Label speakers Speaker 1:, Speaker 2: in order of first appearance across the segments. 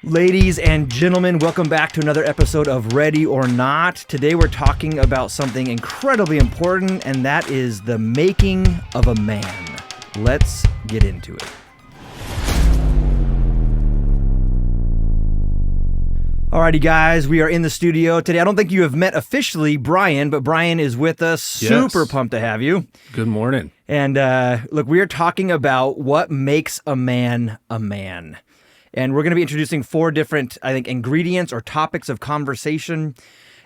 Speaker 1: Ladies and gentlemen, welcome back to another episode of Ready or Not. Today we're talking about something incredibly important, and that is the making of a man. Let's get into it. Alrighty, guys, we are in the studio today. I don't think you have met officially Brian, but Brian is with us.
Speaker 2: Yes.
Speaker 1: Super pumped to have you.
Speaker 2: Good morning.
Speaker 1: And look, we are talking about what makes a man a man. And we're going to be introducing 4 different, I think, ingredients or topics of conversation.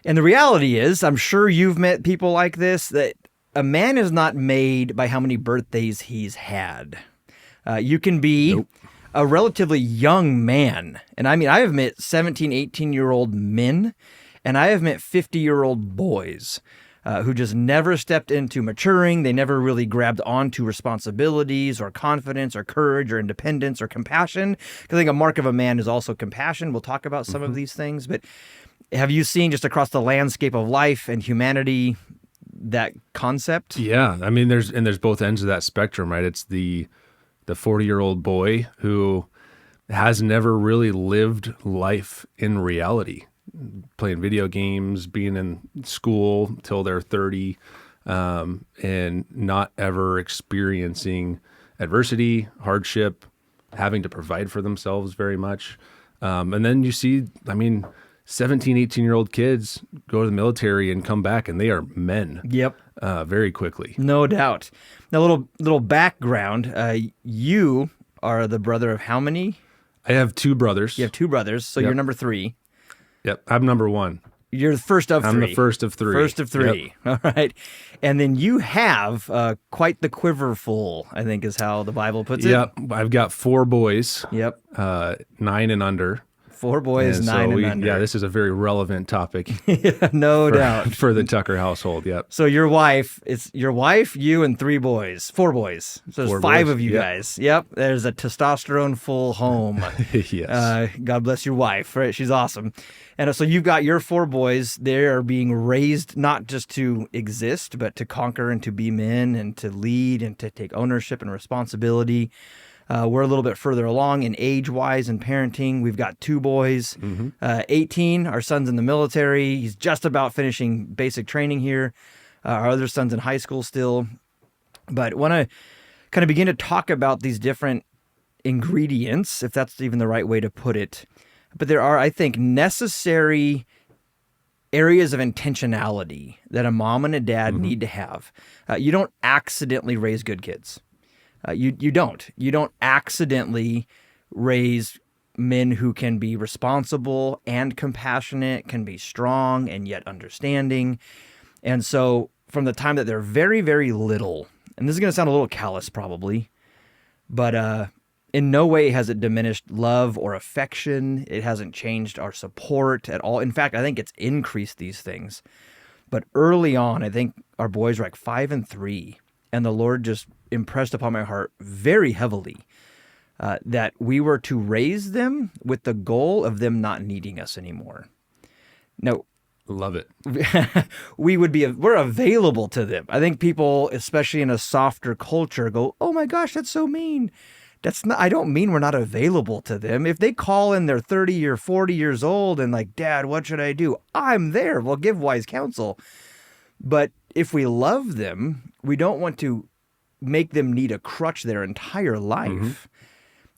Speaker 1: And the reality is, I'm sure you've met people like this, that a man is not made by how many birthdays he's had. You can be a relatively young man. And I mean, I have met 17, 18-year-old men, and I have met 50-year-old boys who just never stepped into maturing. They never really grabbed onto responsibilities or confidence or courage or independence or compassion. Because I think a mark of a man is also compassion. We'll talk about some of these things. But have you seen just across the landscape of life and humanity that concept?
Speaker 2: Yeah, I mean, there's both ends of that spectrum, right? It's the 40-year-old boy who has never really lived life in reality, playing video games, being in school till they're 30, and not ever experiencing adversity, hardship, having to provide for themselves very much. And then you see, I mean, 17, 18-year-old kids go to the military and come back, and they are men.
Speaker 1: Yep.
Speaker 2: Very quickly.
Speaker 1: No doubt. Now, little background. You are the brother of how many?
Speaker 2: I have 2 brothers.
Speaker 1: You have 2 brothers, so you're number 3.
Speaker 2: Yep, I'm number 1.
Speaker 1: You're the first of 3.
Speaker 2: I'm the first of 3.
Speaker 1: First of 3.
Speaker 2: Yep.
Speaker 1: All right. And then you have quite the quiver full, I think is how the Bible puts it.
Speaker 2: Yep, I've got 4 boys.
Speaker 1: Yep.
Speaker 2: 9 and under.
Speaker 1: 4 boys,
Speaker 2: And
Speaker 1: 9
Speaker 2: so
Speaker 1: and under.
Speaker 2: Yeah, this is a very relevant topic
Speaker 1: No doubt.
Speaker 2: for the Tucker household. Yep.
Speaker 1: So your wife, you, and 3 boys. 4 boys. So there's
Speaker 2: 4
Speaker 1: 5
Speaker 2: boys,
Speaker 1: of you
Speaker 2: yep.
Speaker 1: guys. Yep. There's a testosterone full home.
Speaker 2: Yes.
Speaker 1: God bless your wife, right? She's awesome. And so you've got your 4 boys. They are being raised not just to exist, but to conquer and to be men and to lead and to take ownership and responsibility. We're a little bit further along in age-wise and parenting. We've got 2 boys. 18, our son's in the military. He's just about finishing basic training here. Our other son's in high school still. But I want to kind of begin to talk about these different ingredients, if that's even the right way to put it. But there are, I think, necessary areas of intentionality that a mom and a dad need to have. You don't accidentally raise good kids. You don't. You don't accidentally raise men who can be responsible and compassionate, can be strong and yet understanding. And so from the time that they're very, very little, and this is going to sound a little callous probably, but in no way has it diminished love or affection. It hasn't changed our support at all. In fact, I think it's increased these things. But early on, I think our boys were like 5 and 3, and the Lord just impressed upon my heart very heavily that we were to raise them with the goal of them not needing us anymore. No,
Speaker 2: Love it.
Speaker 1: we're available to them. I think people, especially in a softer culture, go, "Oh my gosh, that's so mean." That's not. I don't mean we're not available to them. If they call in, they're 30 or 40 years old and like, "Dad, what should I do?" I'm there. We'll give wise counsel. But if we love them, we don't want to make them need a crutch their entire life.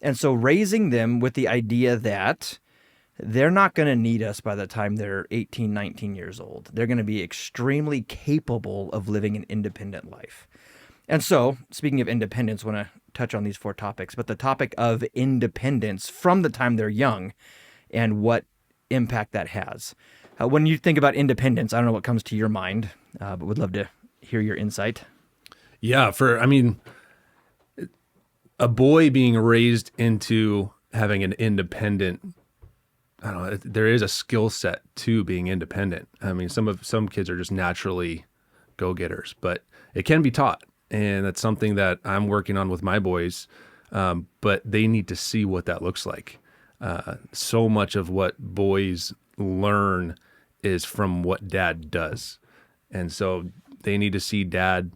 Speaker 1: And so raising them with the idea that they're not going to need us by the time they're 18, 19 years old. They're going to be extremely capable of living an independent life. And so, speaking of independence, I want to touch on these 4 topics, but the topic of independence from the time they're young and what impact that has. When you think about independence, I don't know what comes to your mind, but would love to hear your insight.
Speaker 2: Yeah, a boy being raised into having an independent, I don't know, there is a skill set to being independent. I mean, some kids are just naturally go-getters, but it can be taught. And that's something that I'm working on with my boys, but they need to see what that looks like. So much of what boys learn is from what dad does. And so they need to see dad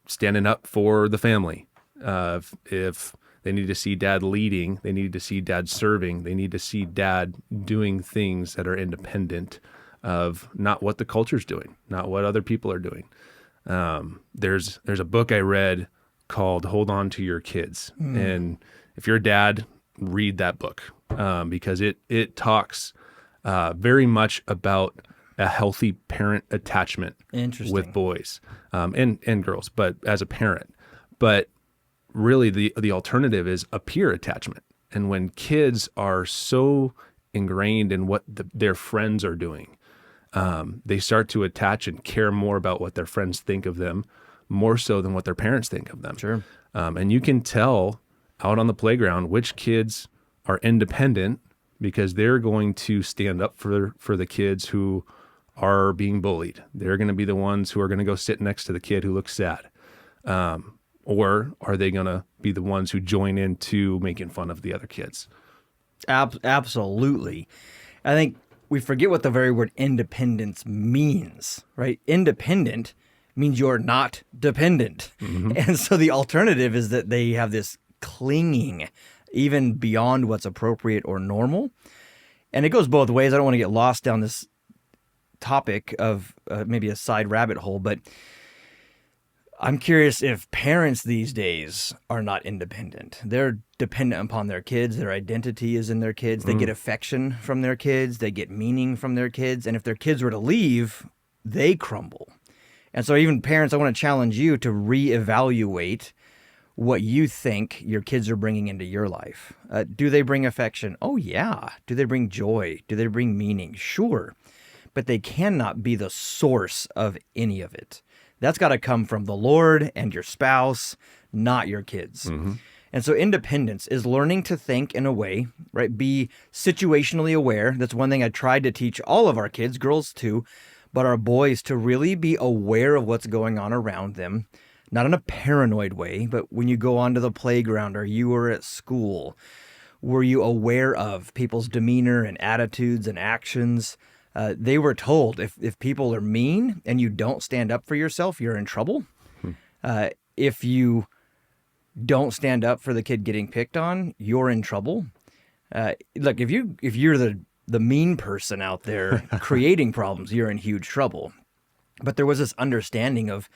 Speaker 2: standing up for the family. If They need to see dad leading. They need to see dad serving. They need to see dad doing things that are independent of not what the culture's doing, not what other people are doing. There's a book I read called Hold On to Your Kids. And if you're a dad, read that book because it talks very much about a healthy parent attachment with boys and girls, but as a parent. But really the alternative is a peer attachment. And when kids are so ingrained in what their friends are doing, they start to attach and care more about what their friends think of them, more so than what their parents think of them.
Speaker 1: Sure.
Speaker 2: And you can tell out on the playground which kids are independent because they're going to stand up for the kids who are being bullied. They're going to be the ones who are going to go sit next to the kid who looks sad. Or are they going to be the ones who join into making fun of the other kids?
Speaker 1: Absolutely. I think we forget what the very word independence means, right? Independent means you're not dependent. And so the alternative is that they have this clinging even beyond what's appropriate or normal. And it goes both ways. I don't want to get lost down this topic of maybe a side rabbit hole, but I'm curious if parents these days are not independent. They're dependent upon their kids. Their identity is in their kids. They get affection from their kids. They get meaning from their kids. And if their kids were to leave, they crumble. And so even parents, I want to challenge you to reevaluate what you think your kids are bringing into your life. Do they bring affection? Oh, yeah. Do they bring joy? Do they bring meaning? Sure. But they cannot be the source of any of it. That's got to come from the Lord and your spouse, not your kids. And so independence is learning to think in a way, right? Be situationally aware. That's one thing I tried to teach all of our kids, girls too, but our boys, to really be aware of what's going on around them, not in a paranoid way, but when you go onto the playground or you were at school, were you aware of people's demeanor and attitudes and actions? They were told if people are mean and you don't stand up for yourself, you're in trouble. If you don't stand up for the kid getting picked on, you're in trouble. Look, if you're the mean person out there creating problems, you're in huge trouble. But there was this understanding of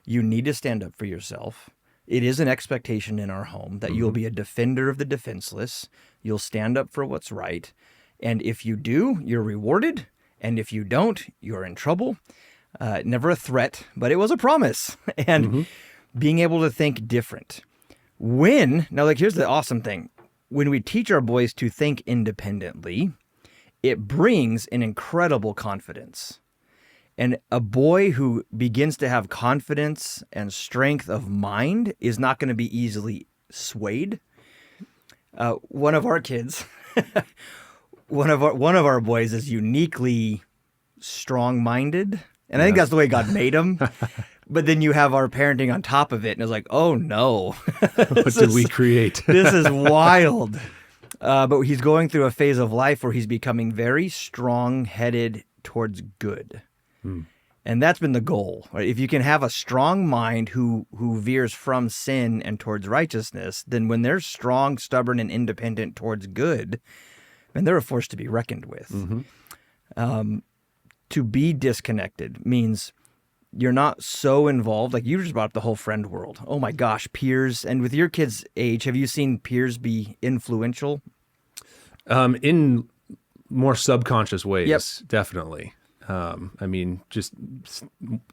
Speaker 1: you need to stand up for yourself. It is an expectation in our home that you'll be a defender of the defenseless. You'll stand up for what's right. And if you do, you're rewarded. And if you don't, you're in trouble. Never a threat, but it was a promise. And being able to think different. Now, here's the awesome thing. When we teach our boys to think independently, it brings an incredible confidence. And a boy who begins to have confidence and strength of mind is not going to be easily swayed. One of our kids... One of our boys is uniquely strong-minded, and I think that's the way God made him. But then you have our parenting on top of it, and it's like, oh no,
Speaker 2: what did we create?
Speaker 1: This is wild. But he's going through a phase of life where he's becoming very strong-headed towards good, and that's been the goal. Right? If you can have a strong mind who veers from sin and towards righteousness, then when they're strong, stubborn, and independent towards good, and they're a force to be reckoned with. To be disconnected means you're not so involved. Like you just brought up the whole friend world. Oh my gosh, peers. And with your kids' age, have you seen peers be influential?
Speaker 2: In more subconscious ways,
Speaker 1: Yep.
Speaker 2: definitely. I mean, just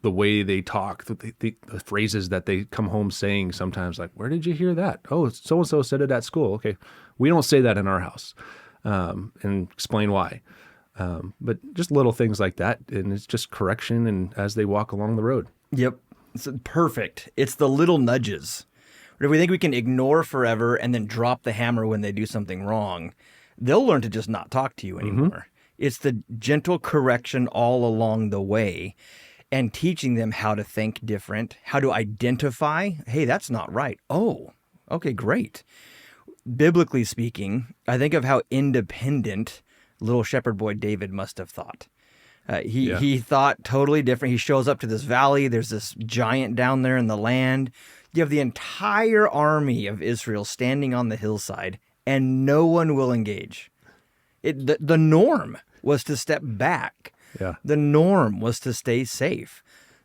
Speaker 2: the way they talk, the phrases that they come home saying sometimes, like, where did you hear that? Oh, so-and-so said it at school. Okay, we don't say that in our house. And explain why. But just little things like that, and it's just correction and as they walk along the road.
Speaker 1: Yep. It's perfect. It's the little nudges. If we think we can ignore forever and then drop the hammer when they do something wrong, they'll learn to just not talk to you anymore. It's the gentle correction all along the way and teaching them how to think different, how to identify, hey, that's not right. Oh, okay, great. Biblically speaking, I think of how independent little shepherd boy David must have thought. He thought totally different. He shows up to this valley. There's this giant down there in the land. You have the entire army of Israel standing on the hillside, and no one will engage. The norm was to step back.
Speaker 2: Yeah.
Speaker 1: The norm was to stay safe.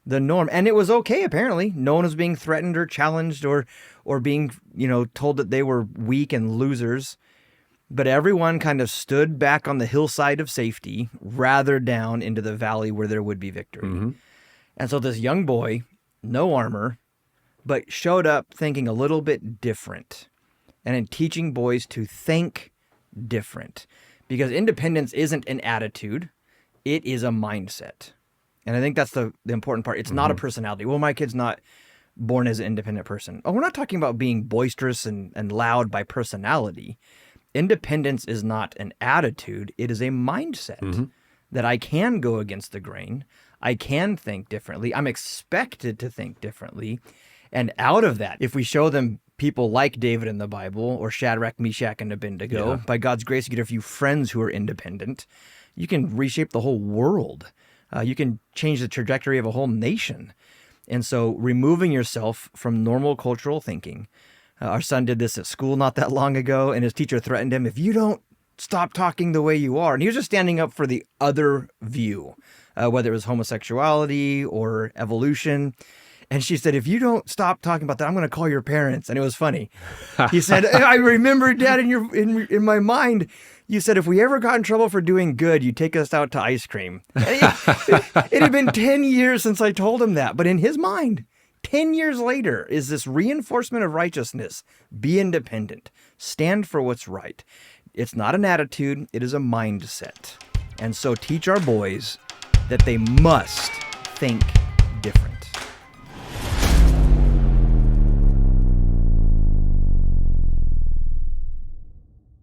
Speaker 1: The norm, and it was okay, apparently. No one was being threatened or challenged or being, told that they were weak and losers. But everyone kind of stood back on the hillside of safety, rather down into the valley where there would be victory.
Speaker 2: Mm-hmm.
Speaker 1: And so this young boy, no armor, but showed up thinking a little bit different, and in teaching boys to think different, because independence isn't an attitude, it is a mindset. And I think that's the important part. It's not a personality. Well, my kid's not born as an independent person. Oh, we're not talking about being boisterous and loud by personality. Independence is not an attitude. It is a mindset that I can go against the grain. I can think differently. I'm expected to think differently. And out of that, if we show them people like David in the Bible, or Shadrach, Meshach, and Abednego, by God's grace, you get a few friends who are independent. You can reshape the whole world. You can change the trajectory of a whole nation. And so removing yourself from normal cultural thinking. Our son did this at school not that long ago, and his teacher threatened him, if you don't stop talking the way you are. And he was just standing up for the other view, whether it was homosexuality or evolution. And she said, if you don't stop talking about that, I'm going to call your parents. And it was funny. He said, I remember, Dad, in my mind, you said, if we ever got in trouble for doing good, you'd take us out to ice cream. It had been 10 years since I told him that. But in his mind, 10 years later is this reinforcement of righteousness. Be independent. Stand for what's right. It's not an attitude. It is a mindset. And so teach our boys that they must think different.